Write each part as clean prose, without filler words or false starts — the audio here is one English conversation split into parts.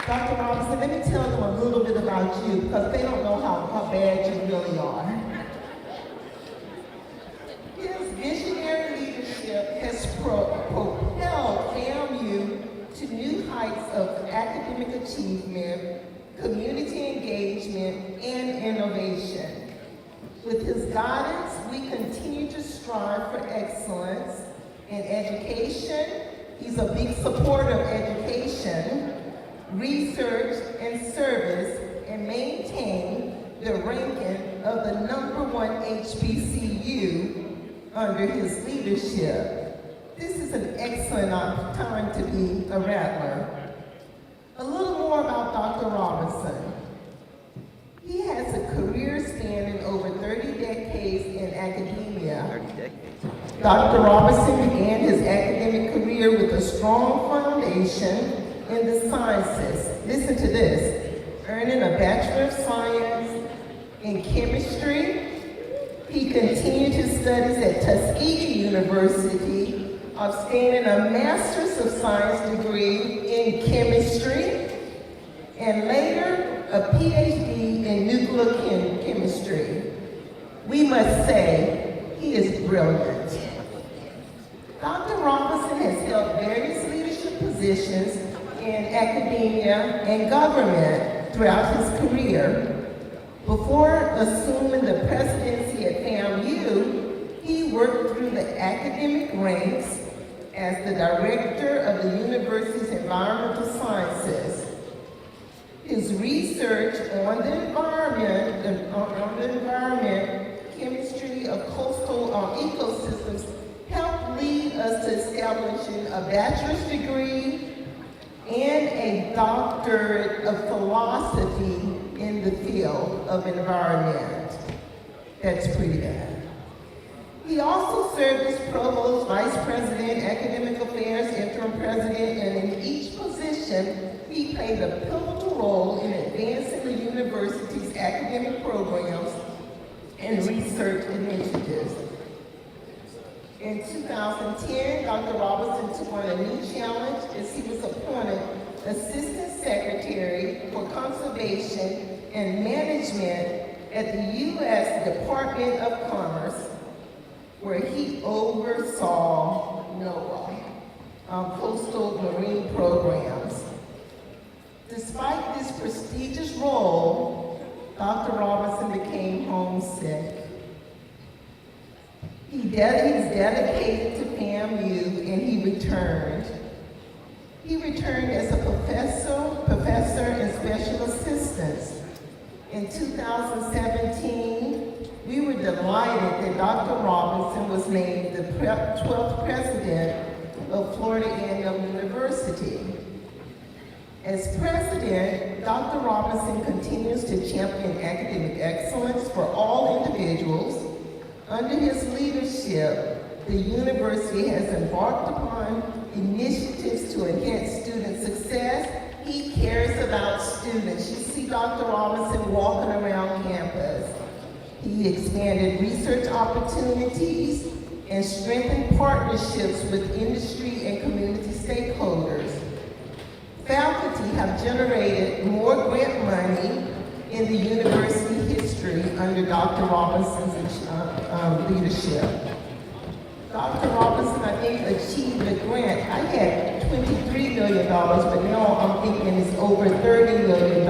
Dr. Robinson, let me tell them a little bit about you because they don't know how bad you really are. His visionary leadership has propelled FAMU to new heights of academic achievement, community engagement, and innovation. With his guidance, we continue to strive for excellence in education. He's a big supporter of education, research, and service, and maintain the ranking of the #1 HBCU under his leadership. This is an excellent time to be a Rattler. A little more about Dr. Robinson. He has a career spanning over 30 decades in academia. 30 decades. Dr. Robinson began his academic career with a strong foundation in the sciences. Listen to this. Earning a Bachelor of Science in Chemistry. He continued his studies at Tuskegee University, obtaining a Master's of Science degree in Chemistry, and later a PhD in nuclear chemistry. We must say, he is brilliant. Dr. Robinson has held various leadership positions in academia and government throughout his career. Before assuming the presidency at FAMU, he worked through the academic ranks as the director of the university's environmental sciences. His research on the environment, chemistry of coastal ecosystems helped lead us to establishing a bachelor's degree and a doctorate of philosophy in the field of environment. That's pretty bad. He also served as provost, vice president, academic affairs, interim president, and in each position, he played a pivotal role in advancing the university's academic programs and research initiatives. In 2010, Dr. Robinson took on a new challenge as he was appointed Assistant Secretary for Conservation and Management at the U.S. Department of Commerce, where he oversaw NOAA, coastal marine programs. Despite this prestigious role, Dr. Robinson became homesick. He's dedicated to FAMU, and he returned. He returned as a professor and special assistant. In 2017, we were delighted that Dr. Robinson was named the 12th president of Florida A&M University. As president, Dr. Robinson continues to champion academic excellence for all individuals. Under his leadership, the university has embarked upon initiatives to enhance student success. He cares about students. You see Dr. Robinson walking around campus. He expanded research opportunities and strengthened partnerships with industry and community stakeholders. Faculty have generated more grant money in the university history under Dr. Robinson's leadership. Dr. Robinson, I think, achieved a grant. I had $23 million, but now I'm thinking it's over $30 million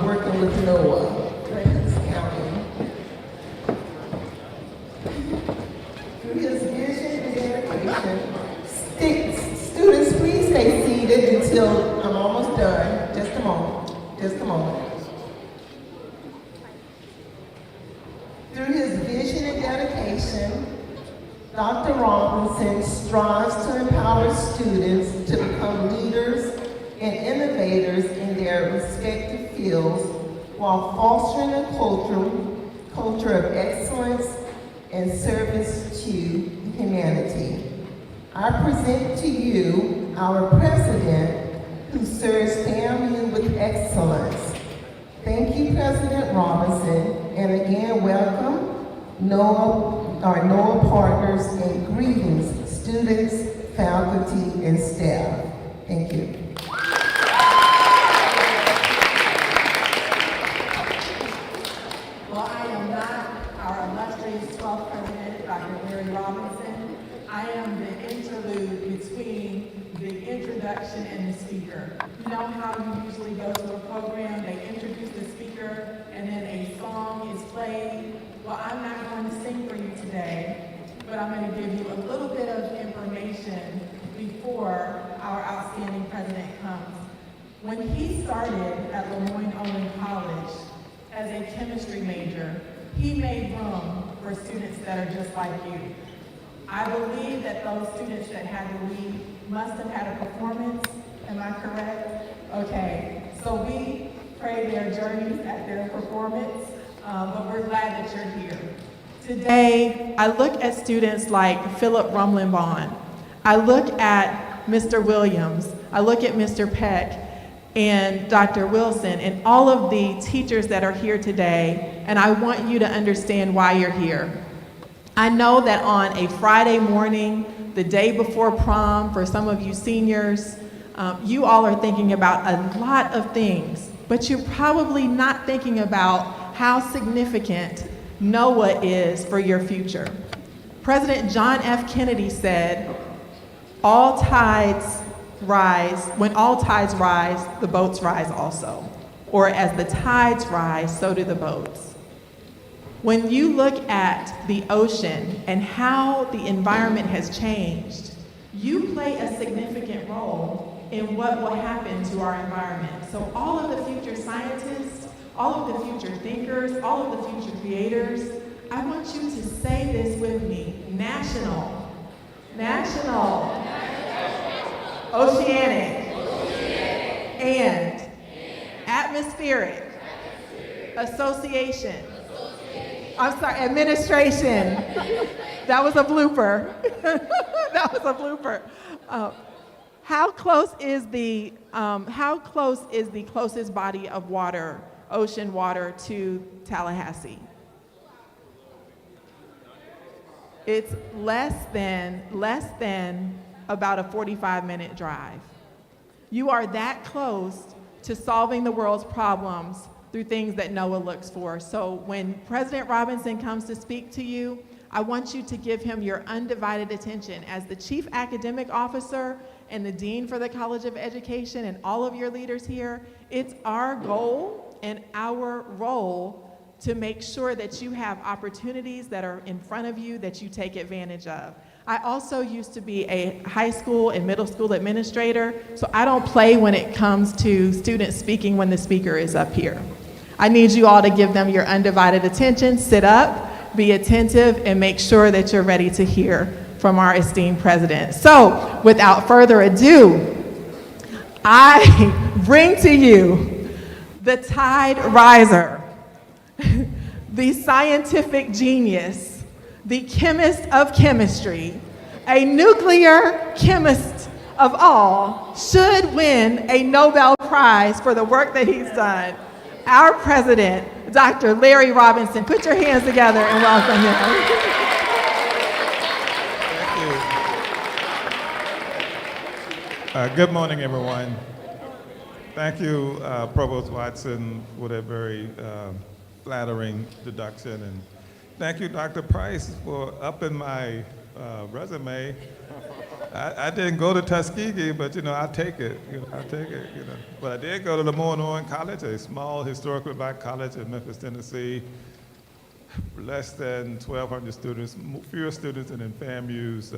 working with NOAA, Franklin County. Through his vision and dedication, students, please stay seated until I'm almost done. Just a moment. Through his vision and dedication, Dr. Robinson strives to empower students to become leaders and innovators in their respective fields while fostering a culture of excellence and service to humanity. I present to you our president who serves FAMU with excellence. Thank you, President Robinson, and again, welcome our NOAA partners, and greetings, students, faculty, and staff. Thank you. the speaker. You know how you usually go to a program, they introduce the speaker, and then a song is played? Well, I'm not going to sing for you today, but I'm going to give you a little bit of information before our outstanding president comes. When he started at Lemoyne-Owen College as a chemistry major, he made room for students that are just like you. I believe that those students that had to leave must have had a performance. Am I correct? Okay, so we pray their journeys at their performance, but we're glad that you're here. Today, I look at students like Philip Rumlin-Bond. I look at Mr. Williams. I look at Mr. Peck and Dr. Wilson and all of the teachers that are here today, and I want you to understand why you're here. I know that on a Friday morning, the day before prom, for some of you seniors, you all are thinking about a lot of things, but you're probably not thinking about how significant NOAA is for your future. President John F. Kennedy said, all tides rise, when all tides rise, the boats rise also. Or as the tides rise, so do the boats. When you look at the ocean and how the environment has changed, you play a significant role in what will happen to our environment. So all of the future scientists, all of the future thinkers, all of the future creators, I want you to say this with me. National, oceanic, and atmospheric association. I'm sorry, administration. That was a blooper. That was a blooper. How close is the closest body of water, ocean water, to Tallahassee? It's less than about a 45-minute drive. You are that close to solving the world's problems through things that NOAA looks for. So when President Robinson comes to speak to you, I want you to give him your undivided attention. As the Chief Academic Officer and the Dean for the College of Education and all of your leaders here, it's our goal and our role to make sure that you have opportunities that are in front of you that you take advantage of. I also used to be a high school and middle school administrator, so I don't play when it comes to students speaking when the speaker is up here. I need you all to give them your undivided attention, sit up, be attentive, and make sure that you're ready to hear from our esteemed president. So, without further ado, I bring to you the Tide Riser, the scientific genius, the chemist of chemistry, a nuclear chemist of all, should win a Nobel Prize for the work that he's done. Our president, Dr. Larry Robinson. Put your hands together and welcome him. Thank you. Good morning, everyone. Thank you, Provost Watson, for that very flattering introduction, and thank you, Dr. Price, for upping my resume. I didn't go to Tuskegee, but I'll take it. I'll take it. But I did go to Lemoyne-Owen College, a small historically black college in Memphis, Tennessee. Less than 1,200 students, fewer students than in FAMU's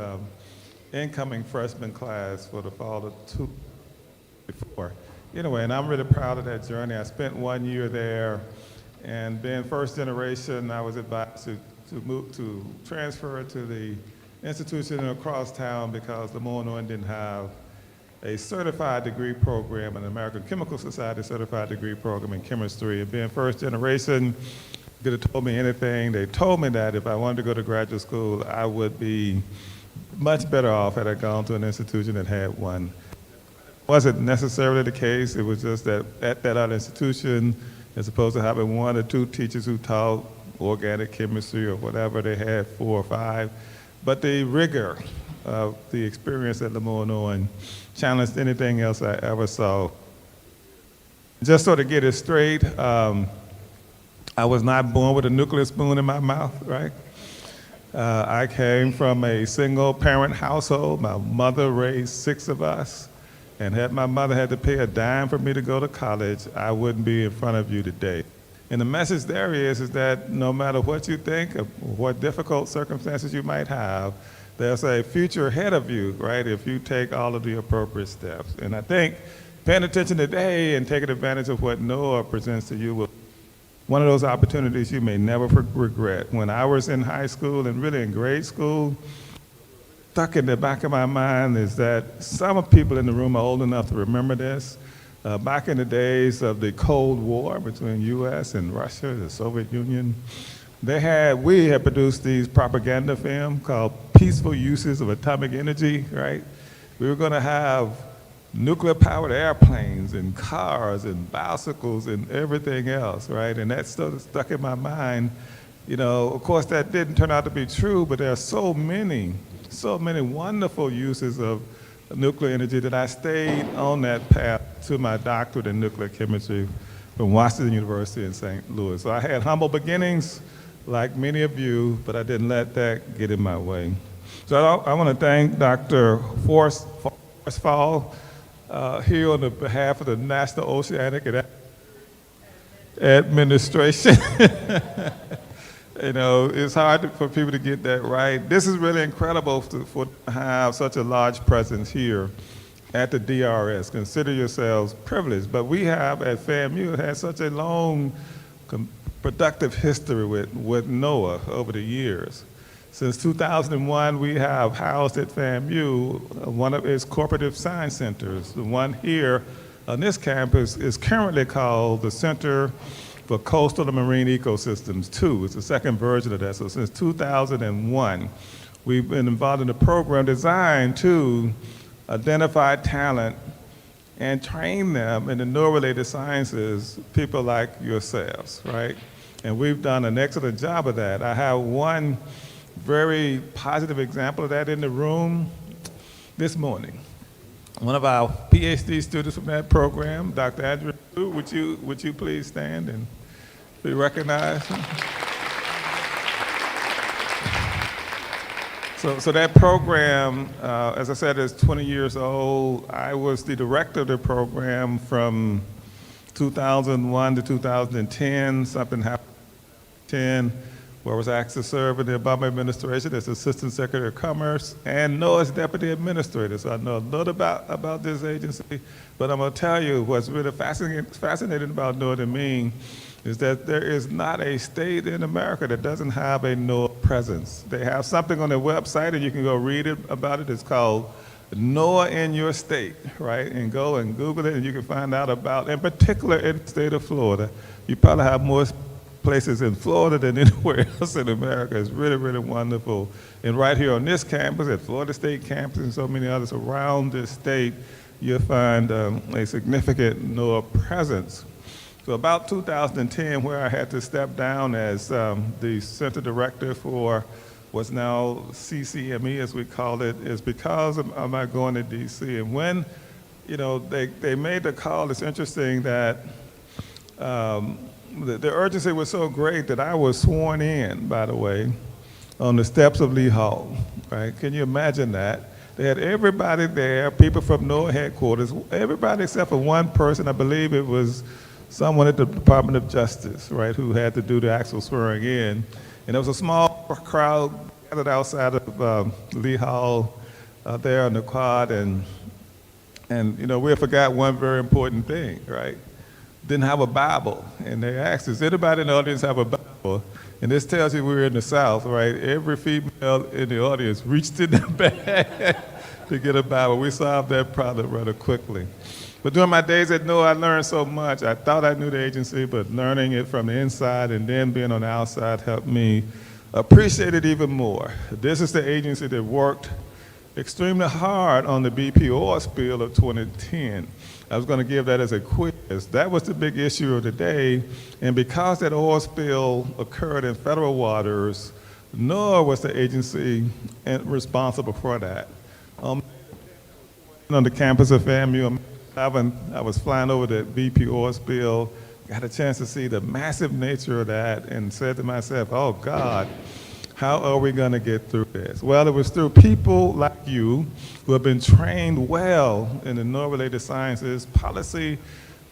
incoming freshman class for the fall of 2024. Anyway, and I'm really proud of that journey. I spent 1 year there, and being first generation, I was advised to transfer to the institution across town because Lemoyne-Owen didn't have a certified degree program, an American Chemical Society certified degree program in chemistry. And being first generation, could have told me anything. They told me that if I wanted to go to graduate school, I would be much better off had I gone to an institution that had one. It wasn't necessarily the case. It was just that at that other institution, as opposed to having one or two teachers who taught organic chemistry or whatever, they had 4 or 5. But the rigor of the experience at Lemoyne-Owen challenged anything else I ever saw. Just sort of get it straight, I was not born with a nuclear spoon in my mouth, right? I came from a single parent household. My mother raised 6 of us. And had my mother had to pay a dime for me to go to college, I wouldn't be in front of you today. And the message there is that no matter what you think, or what difficult circumstances you might have, there's a future ahead of you, right, if you take all of the appropriate steps. And I think paying attention today and taking advantage of what Noah presents to you will one of those opportunities you may never regret. When I was in high school and really in grade school, stuck in the back of my mind is that some people in the room are old enough to remember this. Back in the days of the Cold War between U.S. and Russia, the Soviet Union, we had produced these propaganda film called Peaceful Uses of Atomic Energy, right? We were going to have nuclear-powered airplanes and cars and bicycles and everything else, right? And that sort of stuck in my mind. You know, of course, that didn't turn out to be true, but there are so many wonderful uses of nuclear energy that I stayed on that path to my doctorate in nuclear chemistry from Washington University in St. Louis. So I had humble beginnings, like many of you, but I didn't let that get in my way. So I want to thank Dr. Forstfall here on the behalf of the National Oceanic Administration. You know, it's hard for people to get that right. This is really incredible to have such a large presence here at the DRS. Consider yourselves privileged. But we have at FAMU had such a long, productive history with NOAA over the years. Since 2001, we have housed at FAMU one of its cooperative science centers. The one here on this campus is currently called the Center for Coastal and Marine Ecosystems 2. It's the second version of that. So since 2001, we've been involved in a program designed to identify talent and train them in the NOAA-related sciences, people like yourselves, right? And we've done an excellent job of that. I have one very positive example of that in the room this morning. One of our PhD students from that program, Dr. Andrew, would you please stand and be recognized? So that program, as I said, is 20 years old. I was the director of the program from 2001 to 2010. Something happened in 2010 where I was asked to serve in the Obama administration as Assistant Secretary of Commerce and NOAA's Deputy Administrator. So I know a little about this agency, but I'm going to tell you what's really fascinating about NOAA to me is that there is not a state in America that doesn't have a NOAA presence. They have something on their website, and you can go read about it. It's called NOAA in Your State, right? And go and Google it, and you can find out about, in particular in the state of Florida. You probably have more places in Florida than anywhere else in America. It's really, really wonderful. And right here on this campus, at Florida State campus, and so many others around this state, you'll find a significant NOAA presence. So about 2010, where I had to step down as the center director for what's now CCME, as we call it, is because of my going to DC. And when, you know, they made the call, it's interesting that the urgency was so great that I was sworn in, by the way, on the steps of Lee Hall, right? Can you imagine that? They had everybody there, people from NOAA headquarters, everybody except for one person. I believe it was someone at the Department of Justice, right, who had to do the actual swearing in. And there was a small crowd gathered outside of Lee Hall there on the quad, and you know, we forgot one very important thing, right? Didn't have a Bible. And they asked, does anybody in the audience have a Bible? And this tells you we're in the South, right? Every female in the audience reached in the bag to get a Bible. We solved that problem rather quickly. But during my days at NOAA, I learned so much. I thought I knew the agency, but learning it from the inside and then being on the outside helped me appreciate it even more. This is the agency that worked extremely hard on the BP oil spill of 2010. I was going to give that as a quiz. That was the big issue of the day, and because that oil spill occurred in federal waters, NOAA was the agency responsible for that. On the campus of FAMU, I was flying over the BP oil spill, got a chance to see the massive nature of that, and said to myself, oh God, How are we going to get through this? Well, it was through people like you who have been trained well in the NOAA-related sciences, policy,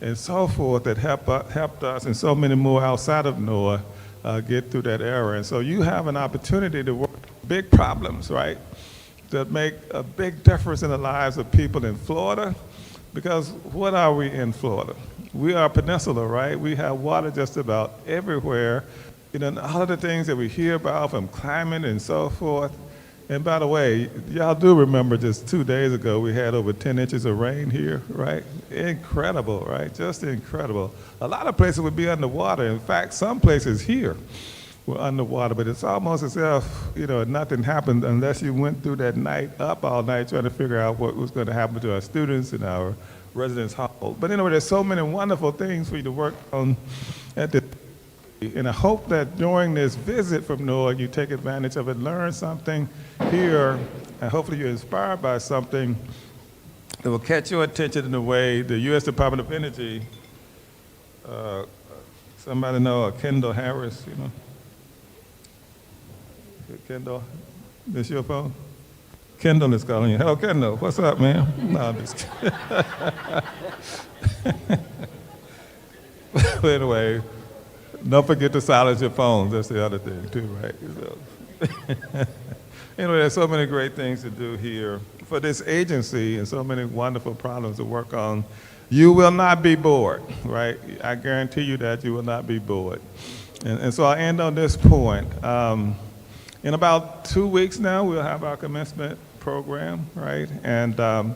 and so forth that helped us and so many more outside of NOAA get through that era. And so you have an opportunity to work big problems, right, that make a big difference in the lives of people in Florida. Because what are we in Florida? We are a peninsula, right? We have water just about everywhere. You know, all of the things that we hear about from climate and so forth. And by the way, y'all do remember just 2 days ago, we had over 10 inches of rain here, right? Incredible, right? Just incredible. A lot of places would be underwater. In fact, some places here were underwater, but it's almost as if, you know, nothing happened unless you went through that night up all night trying to figure out what was going to happen to our students and our residents' household. But anyway, there's so many wonderful things for you to work on at the and I hope that during this visit from NOAA, you take advantage of it, learn something here, and hopefully you're inspired by something that will catch your attention in a way the U.S. Department of Energy, somebody know Kendall Harris, you know? Kendall, this your phone? Kendall is calling you. Hello, Kendall. What's up, man? No, I'm just kidding. But anyway, don't forget to silence your phones. That's the other thing, too, right? So. Anyway, there's so many great things to do here for this agency and so many wonderful problems to work on. You will not be bored, right? I guarantee you that you will not be bored. And so I'll end on this point. In about 2 weeks now, we'll have our commencement program, right? And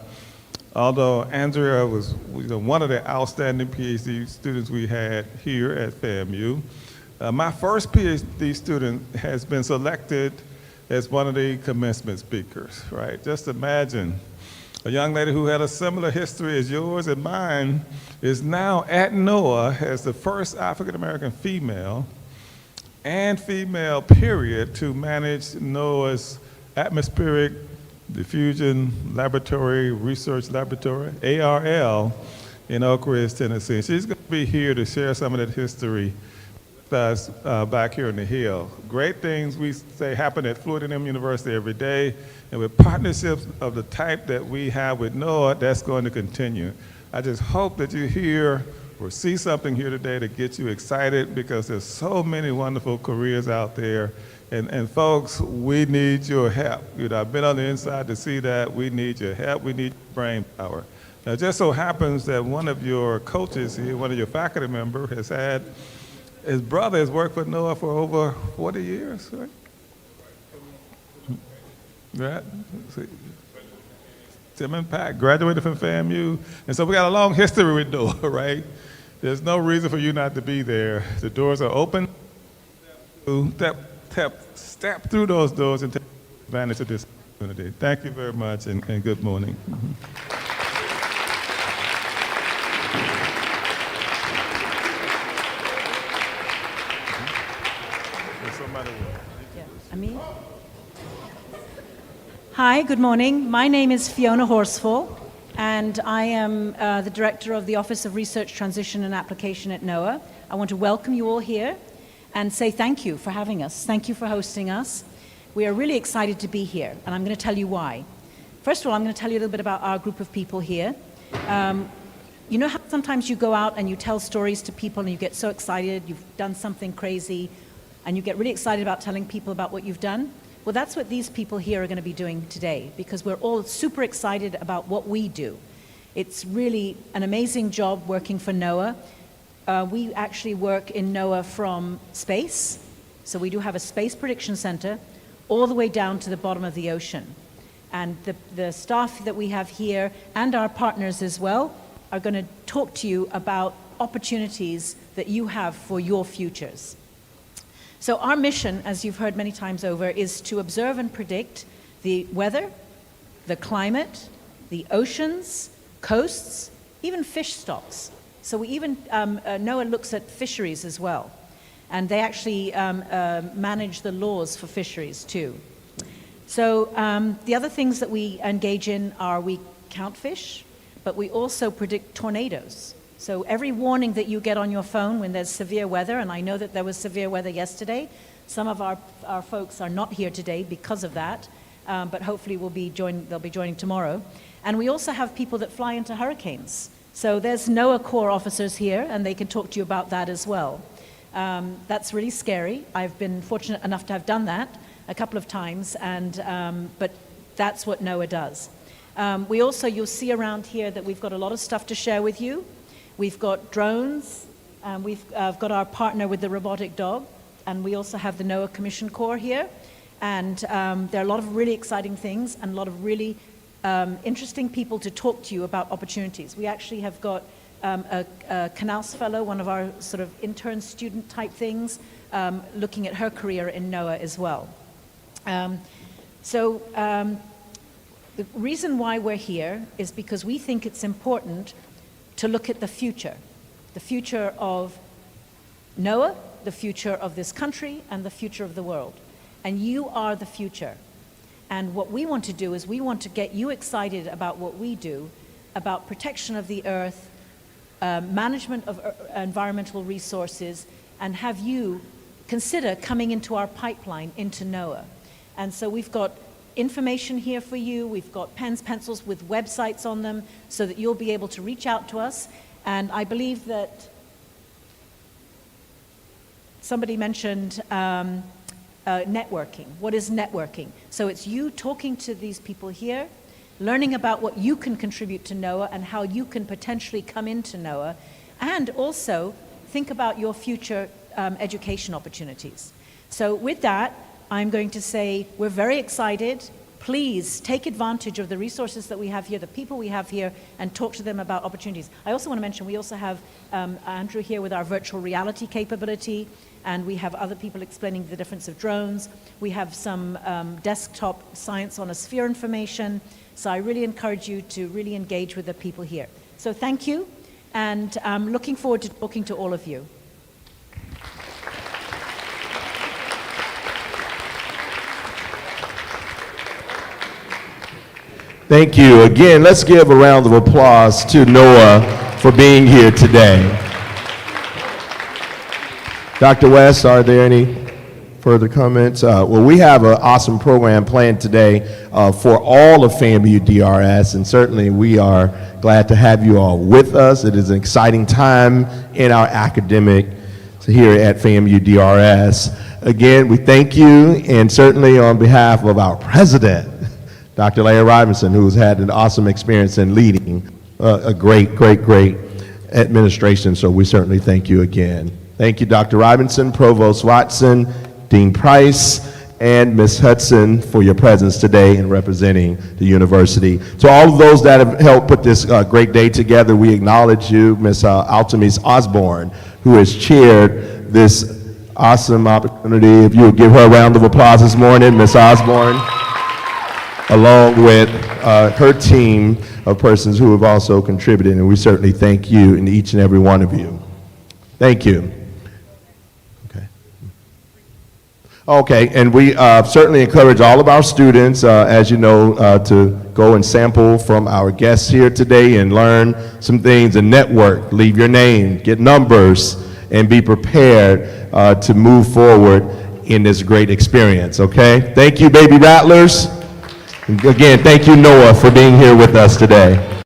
although Andrea was one of the outstanding PhD students we had here at FAMU, my first PhD student has been selected as one of the commencement speakers, right? Just imagine a young lady who had a similar history as yours and mine is now at NOAA as the first African-American female and female period to manage NOAA's atmospheric diffusion laboratory, research laboratory, ARL, in Oak Ridge, Tennessee. She's going to be here to share some of that history with us back here in the Hill. Great things we say happen at Florida A&M University every day, and with partnerships of the type that we have with NOAA, that's going to continue. I just hope that you hear or see something here today to get you excited because there's so many wonderful careers out there. And folks, we need your help. You know, I've been on the inside to see that. We need your help. We need your brain power. Now, it just so happens that one of your coaches here, one of your faculty members, has had, his brother has worked for NOAA for over 40 years, right? Right? Tim and Pat graduated from FAMU. And so we got a long history with NOAA, right? There's no reason for you not to be there. The doors are open. Step through those doors and take advantage of this opportunity. Thank you very much and good morning. Hi, good morning. My name is Fiona Horsfall, and I am the Director of the Office of Research, Transition and Application at NOAA. I want to welcome you all here and say thank you for having us. Thank you for hosting us. We are really excited to be here, and I'm going to tell you why. First of all, I'm going to tell you a little bit about our group of people here. You know how sometimes you go out and you tell stories to people and you get so excited, you've done something crazy, and you get really excited about telling people about what you've done? Well, that's what these people here are going to be doing today, because we're all super excited about what we do. It's really an amazing job working for NOAA. We actually work in NOAA from space. So we do have a space prediction center all the way down to the bottom of the ocean. And the staff that we have here and our partners as well are going to talk to you about opportunities that you have for your futures. So our mission, as you've heard many times over, is to observe and predict the weather, the climate, the oceans, coasts, even fish stocks. So we even, NOAA looks at fisheries as well. And they actually manage the laws for fisheries too. So the other things that we engage in are we count fish, but we also predict tornadoes. So every warning that you get on your phone when there's severe weather, and I know that there was severe weather yesterday, some of our folks are not here today because of that, but hopefully they'll be joining tomorrow. And we also have people that fly into hurricanes. So there's NOAA Corps officers here, and they can talk to you about that as well. That's really scary. I've been fortunate enough to have done that a couple of times, but that's what NOAA does. We also, you'll see around here that we've got a lot of stuff to share with you. We've got drones, we've got our partner with the robotic dog, and we also have the NOAA Commission Corps here. And there are a lot of really exciting things and a lot of really interesting people to talk to you about opportunities. We actually have got a Canals Fellow, one of our sort of intern student type things, looking at her career in NOAA as well. The reason why we're here is because we think it's important to look at the future of NOAA, the future of this country, and the future of the world. And you are the future. And what we want to do is we want to get you excited about what we do, about protection of the earth, management of environmental resources, and have you consider coming into our pipeline into NOAA. And so we've got information here for you. We've got pens, pencils with websites on them so that you'll be able to reach out to us. And I believe that somebody mentioned networking. What is networking? So it's you talking to these people here, learning about what you can contribute to NOAA and how you can potentially come into NOAA, and also think about your future education opportunities. So with that, I'm going to say we're very excited. Please take advantage of the resources that we have here, the people we have here, and talk to them about opportunities. I also want to mention we also have Andrew here with our virtual reality capability, and we have other people explaining the difference of drones. We have some desktop science on a sphere information. So I really encourage you to really engage with the people here. So thank you, and I'm looking forward to talking to all of you. Thank you. Again, let's give a round of applause to NOAA for being here today. Dr. West, are there any further comments? Well, we have an awesome program planned today for all of FAMU DRS, and certainly we are glad to have you all with us. It is an exciting time in our academic here at FAMU DRS. Again, we thank you, and certainly on behalf of our president, Dr. Larry Robinson, who's had an awesome experience in leading a great administration, so we certainly thank you again. Thank you, Dr. Robinson, Provost Watson, Dean Price, and Ms. Hudson for your presence today in representing the university. To all of those that have helped put this great day together, we acknowledge you, Ms. Altamis Osborne, who has chaired this awesome opportunity. If you would give her a round of applause this morning, Ms. Osborne, along with her team of persons who have also contributed, and we certainly thank you and each and every one of you. Thank you. Okay, and we certainly encourage all of our students, as you know, to go and sample from our guests here today and learn some things and network, leave your name, get numbers, and be prepared to move forward in this great experience, okay? Thank you, Baby Rattlers. Again, thank you, NOAA, for being here with us today.